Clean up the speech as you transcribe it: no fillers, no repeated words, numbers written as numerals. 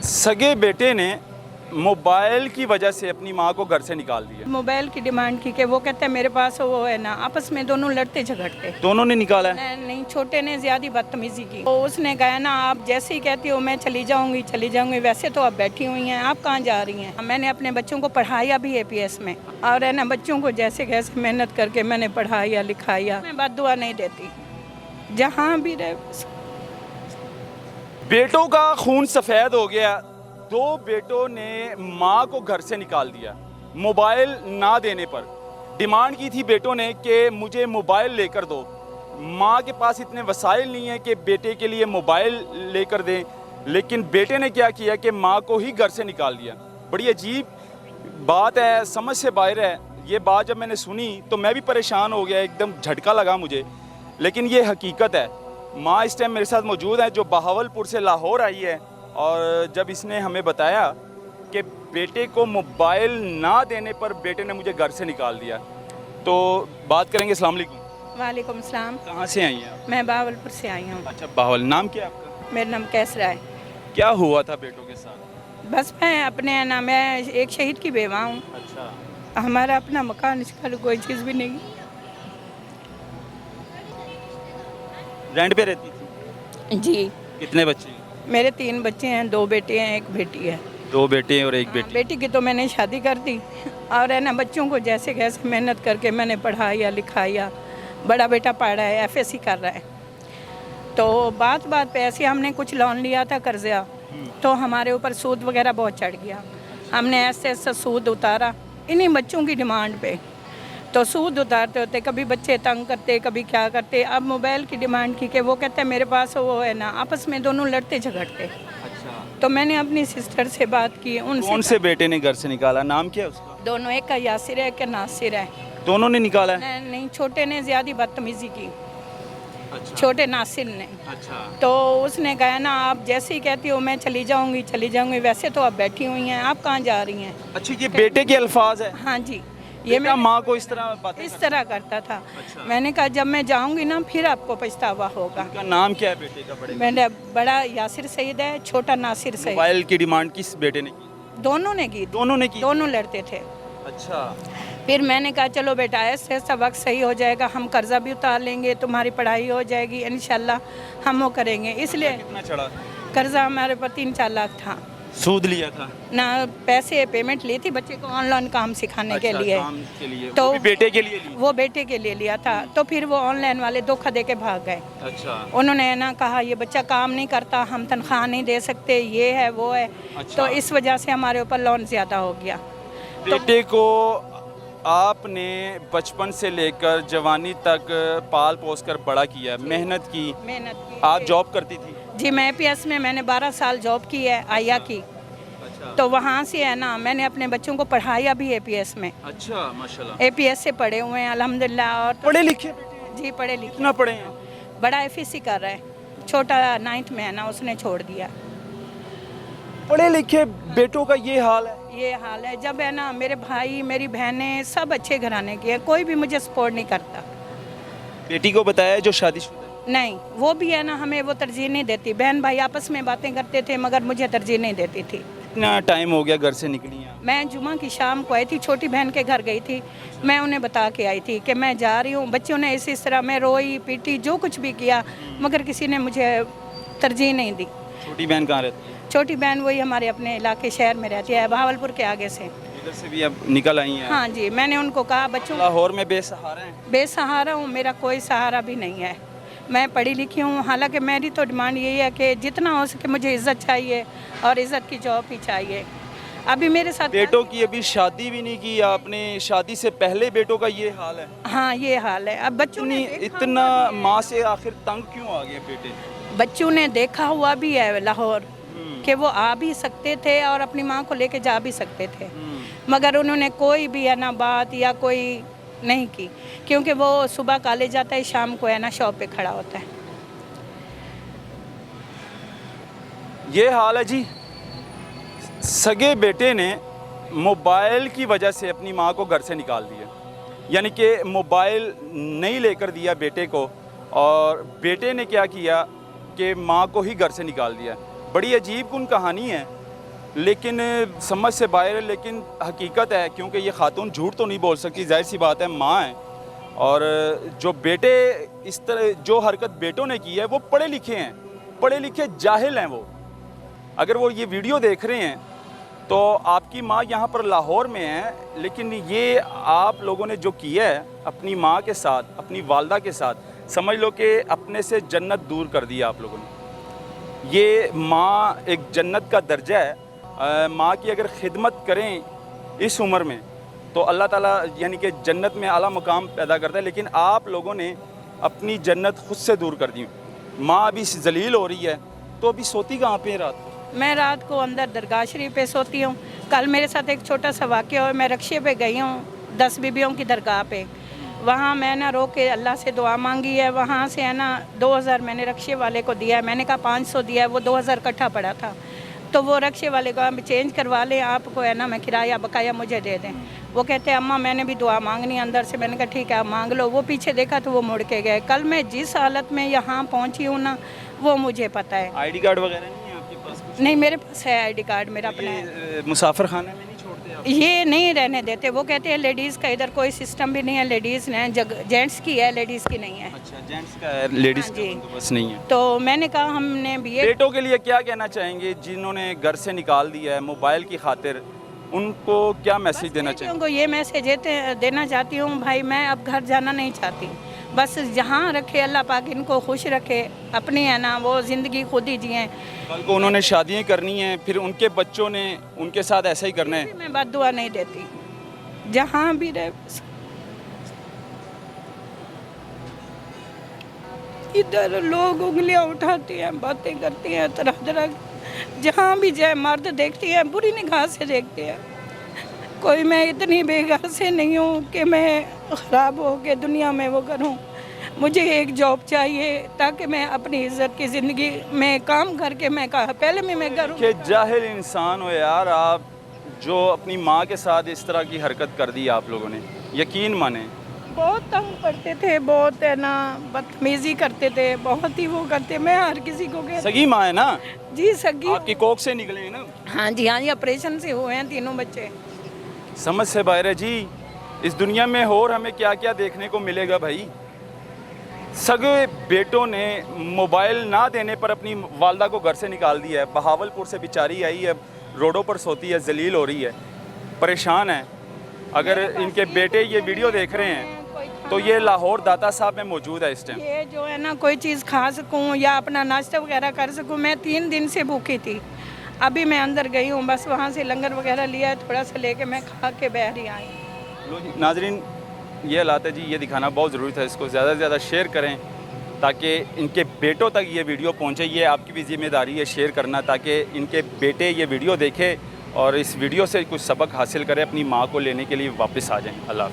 सगे बेटे ने मोबाइल की वजह से अपनी माँ को घर से निकाल दिया। मोबाइल की डिमांड की कि वो कहते हैं मेरे पास वो है ना, आपस में दोनों लड़ते झगड़ते। दोनों ने निकाला है? नहीं, छोटे ने ज्यादा बदतमीजी की। तो उसने कहा ना आप जैसे ही कहती हो मैं चली जाऊंगी, वैसे तो आप बैठी हुई हैं, आप कहाँ जा रही हैं। मैंने अपने बच्चों को पढ़ाया भी APS में, और है ना बच्चों को जैसे कैसे मेहनत करके मैंने पढ़ाया लिखाया। मैं बद्दुआ नहीं देती, जहाँ भी रहे। बेटों का खून सफ़ेद हो गया। दो बेटों ने माँ को घर से निकाल दिया मोबाइल ना देने पर। डिमांड की थी बेटों ने कि मुझे मोबाइल लेकर दो। माँ के पास इतने वसाइल नहीं है कि बेटे के लिए मोबाइल लेकर दें, लेकिन बेटे ने क्या किया कि माँ को ही घर से निकाल दिया। बड़ी अजीब बात है, समझ से बाहर है। ये बात जब मैंने सुनी तो मैं भी परेशान हो गया, एकदम झटका लगा मुझे, लेकिन ये हकीकत है। माँ इस टाइम मेरे साथ मौजूद है, जो बहावलपुर से लाहौर आई है, और जब इसने हमें बताया कि बेटे को मोबाइल ना देने पर बेटे ने मुझे घर से निकाल दिया, तो बात करेंगे। अस्सलाम वालेकुम। वालेकुम सलाम। कहाँ से आई हैं आप? मैं बहावलपुर से आई हूँ। अच्छा, बावल। नाम क्या है आपका? मेरा नाम कैसरा है। क्या हुआ था बेटों के साथ? बस मैं अपने ना, मैं एक शहीद की बेवा हूँ। अच्छा, हमारा अपना मकान, इसका कोई चीज़ भी नहीं। रेंट पे रहती थी? जी। कितने बच्चे हैं? मेरे 3 बच्चे हैं, 2 बेटे हैं, 1 बेटी है। 2 बेटे और 1 हाँ, बेटी। बेटी की तो मैंने शादी कर दी, और है ना बच्चों को जैसे कैसे मेहनत करके मैंने पढ़ाया लिखाया। बड़ा बेटा पढ़ रहा है, FSC कर रहा है। तो बात पे ऐसे हमने कुछ लोन लिया था कर्जा, तो हमारे ऊपर सूद वगैरह बहुत चढ़ गया। हमने ऐसे सूद उतारा इन्हीं बच्चों की डिमांड पे। तो सूद उतारते होते कभी बच्चे तंग करते, कभी क्या करते। अब मोबाइल की डिमांड की कि वो कहते हैं मेरे पास वो है ना, आपस में दोनों लड़ते झगड़ते। अच्छा, तो मैंने अपनी सिस्टर से बात की, उनसे। कौन से बेटे ने घर से निकाला? नाम क्या है उसका? दोनों, एक का यासिर है, एक का नासिर है। दोनों ने निकाला है? नहीं, छोटे ने ज्यादा बदतमीजी की, अच्छा, छोटे नासिर ने। अच्छा। तो उसने कहा ना आप जैसे ही कहती हो मैं चली जाऊंगी, वैसे तो आप बैठी हुई हैं, आप कहाँ जा रही हैं। अच्छा, ये बेटे के अल्फाज है? हाँ जी, ये मैं माँ को इस तरह बातें इस तरह करता था। अच्छा। मैंने कहा जब मैं जाऊंगी ना फिर आपको पछतावा होगा। का नाम क्या है बेटे का? बड़े मेरा बड़ा यासिर सईद है, छोटा नासिर सईद। मोबाइल की डिमांड किस बेटे ने की? दोनों ने की, दोनों ने की? दोनों लड़ते थे। अच्छा, फिर मैंने कहा चलो बेटा ऐसे ऐसा वक्त सही हो जाएगा, हम कर्जा भी उतार लेंगे, तुम्हारी पढ़ाई हो जाएगी इंशाल्लाह, हम वो करेंगे। इसलिए कितना चढ़ा? कर्जा हमारे पर 3-4 लाख था सूद लिया था? ना, पैसे पेमेंट ली थी बच्चे को ऑनलाइन काम सिखाने के लिए। काम के लिए? तो वो भी बेटे के लिए ली? वो बेटे के लिए लिया था। तो फिर वो ऑनलाइन वाले धोखा दे के भाग गए। अच्छा, उन्होंने ना कहा ये बच्चा काम नहीं करता, हम तनख्वाह नहीं दे सकते, ये है वो है। अच्छा। तो इस वजह से हमारे ऊपर लोन ज़्यादा हो गया। बेटे को आपने बचपन से लेकर जवानी तक पाल पोस कर बड़ा किया, मेहनत की। आप जॉब करती थी? जी, मैं APS में मैंने 12 साल जॉब की है, आया की। अच्छा, तो वहाँ से है ना मैंने अपने बच्चों को पढ़ाया भी APS में। अच्छा, माशाल्लाह। APS से पढ़े हुए हैं अल्हम्दुलिल्लाह। और तो पढ़े लिखे? जी पढ़े लिखे। कितना पढ़े हैं? बड़ा FSC कर रहा है, छोटा 9th में है ना, उसने छोड़ दिया। पढ़े लिखे बेटों का ये हाल है? ये हाल है। जब है ना मेरे भाई मेरी बहनें सब अच्छे घराने की है, कोई भी मुझे सपोर्ट नहीं करता। बेटी को बताया जो शादीशुदा है? नहीं, वो भी है ना हमें वो तरजीह नहीं देती। बहन भाई आपस में बातें करते थे मगर मुझे तरजीह नहीं देती थी। कितना टाइम हो गया घर से निकली हैं? मैं जुमा की शाम को आई थी, छोटी बहन के घर गई थी। मैं उन्हें बता के आई थी कि मैं जा रही हूँ। बच्चों ने इस तरह मैं रोई पीटी जो कुछ भी किया, मगर किसी ने मुझे तरजीह नहीं दी। छोटी बहन कहाँ रहती है? छोटी बहन वही हमारे अपने इलाके शहर में रहती है, बहावलपुर के आगे से। इधर से भी अब निकल आई हैं? हाँ जी, मैंने उनको कहा बच्चों लाहौर में बेसहारा हैं? बेसहारा हूँ, मेरा कोई सहारा भी नहीं है। मैं पढ़ी लिखी हूँ, हालांकि मेरी तो डिमांड यही है कि जितना हो सके मुझे इज़्ज़त चाहिए और इज़्ज़त की जॉब ही चाहिए। अभी मेरे साथ बेटों की अभी शादी भी नहीं की आपने, शादी से पहले बेटों का ये हाल है? हाँ ये हाल है। अब बच्चों ने देखा इतना हुआ भी है। माँ से आखिर तंग क्यों आ गए बेटे? बच्चों ने देखा हुआ भी है लाहौर कि वो आ भी सकते थे और अपनी माँ को लेके जा भी सकते थे, मगर उन्होंने कोई भी है ना बात या कोई नहीं की, क्योंकि वो सुबह कॉलेज जाता है, शाम को है ना शॉप पे खड़ा होता है। ये हाल है जी। सगे बेटे ने मोबाइल की वजह से अपनी माँ को घर से निकाल दिया, यानी कि मोबाइल नहीं लेकर दिया बेटे को, और बेटे ने क्या किया कि माँ को ही घर से निकाल दिया। बड़ी अजीब कुन कहानी है। लेकिन समझ से बाहर है। लेकिन हकीकत है, क्योंकि ये खातून झूठ तो नहीं बोल सकती, जाहिर सी बात है, माँ है। और जो बेटे इस तरह जो हरकत बेटों ने की है वो पढ़े लिखे हैं, पढ़े लिखे जाहिल हैं वो। अगर वो ये वीडियो देख रहे हैं तो आपकी माँ यहाँ पर लाहौर में है, लेकिन ये आप लोगों ने जो किया है अपनी माँ के साथ, अपनी वालदा के साथ, समझ लो कि अपने से जन्नत दूर कर दी आप लोगों ने। ये माँ एक जन्नत का दर्जा है। माँ की अगर खिदमत करें इस उम्र में तो अल्लाह ताला यानी कि जन्नत में आला मुकाम पैदा करता है, लेकिन आप लोगों ने अपनी जन्नत खुद से दूर कर दी। माँ अभी जलील हो रही है, तो अभी सोती कहाँ पे है रात को? मैं रात को अंदर दरगाह शरीफ पे सोती हूँ। कल मेरे साथ एक छोटा सा वाक़या हुआ, मैं रक्शे पे गई हूँ 10 बीबियों की दरगाह पे। वहाँ मैं ना रो के अल्लाह से दुआ मांगी है। वहाँ से है ना 2000 मैंने रक्शे वाले को दिया है। मैंने कहा 500 दिया है, वो 2000 इकट्ठा पड़ा था। तो वो रक्शे वाले को आप चेंज करवा लें, आपको है ना मैं किराया बकाया मुझे दे दें। वो कहते हैं अम्मा मैंने भी दुआ मांगनी है अंदर से। मैंने कहा ठीक है आप मांग लो। वो पीछे देखा तो वो मुड़ के गए। कल मैं जिस हालत में यहाँ पहुँची हूँ ना वो मुझे पता है। आईडी कार्ड वगैरह नहीं है आपके पास? कुछ नहीं मेरे पास है आईडी कार्ड, मेरा अपना है। ये मुसाफिर खाने में नहीं छोड़ते आप? ये नहीं रहने देते। वो कहते हैं लेडीज़ का इधर कोई सिस्टम भी नहीं है, लेडीज़ ने जेंट्स की है, लेडीज़ की नहीं है। अच्छा, जेंट्स का है, लेडीज़ हाँ का जी। बंदोबस्त नहीं है। तो मैंने कहा हमने बीए बेटों के लिए क्या कहना चाहेंगे जिन्होंने घर से निकाल दिया है मोबाइल की खातिर? उनको क्या मैसेज देना बेटियों चाहिए? को ये मैसेज देना चाहती हूँ भाई, मैं अब घर जाना नहीं चाहती। बस जहाँ रखे अल्लाह पाक इनको खुश रखे, अपनी है ना वो ज़िंदगी खुद ही जिएँ। कल को उन्होंने शादियाँ करनी हैं, फिर उनके बच्चों ने उनके साथ ऐसा ही करना है। मैं बद्दुआ नहीं देती, जहाँ भी रहे। इधर लोग उंगलियां उठाते हैं, बातें करते हैं तरह तरह की। जहाँ भी जाए मर्द देखती हैं, बुरी निगाह से देखते हैं। कोई मैं इतनी बेघर से नहीं हूँ कि मैं ख़राब हो के दुनिया में वो करूँ। मुझे एक जॉब चाहिए ताकि मैं अपनी इज्जत की ज़िंदगी में काम करके मैं कहा पहले भी मैं करूँ। कि जाहिल इंसान हो यार आप, जो अपनी माँ के साथ इस तरह की हरकत कर दी आप लोगों ने। यकीन माने बहुत तंग करते थे, बहुत है ना बदतमीज़ी करते थे, बहुत ही वो करते। मैं हर किसी को कहती सगी माँ है ना जी सगी। आपकी, कोख से निकले हैं ना? हाँ जी हाँ जी, ऑपरेशन से हुए हैं तीनों बच्चे। समझ से बाहर है जी। इस दुनिया में और हमें क्या क्या देखने को मिलेगा भाई। सगे बेटों ने मोबाइल ना देने पर अपनी वालदा को घर से निकाल दिया है। बहावलपुर से बेचारी आई है, रोडों पर सोती है, जलील हो रही है, परेशान है। अगर इनके बेटे ये वीडियो देख रहे हैं तो ये लाहौर दाता साहब में मौजूद है इस टाइम। ये जो है ना कोई चीज़ खा सकूं या अपना नाश्ता वगैरह कर सकूं। मैं 3 दिन से भूखी थी। अभी मैं अंदर गई हूँ, बस वहाँ से लंगर वगैरह लिया है, थोड़ा सा लेके मैं खा के बाहर ही आई। लो जी नाजरीन, ये हालात है जी, ये दिखाना बहुत ज़रूरी था। इसको ज़्यादा से ज़्यादा शेयर करें ताकि इनके बेटों तक ये वीडियो पहुँचे। ये आपकी भी जिम्मेदारी है शेयर करना, ताकि इनके बेटे ये वीडियो देखें और इस वीडियो से कुछ सबक हासिल करें, अपनी माँ को लेने के लिए वापस आ जाएँ। अल्लाह।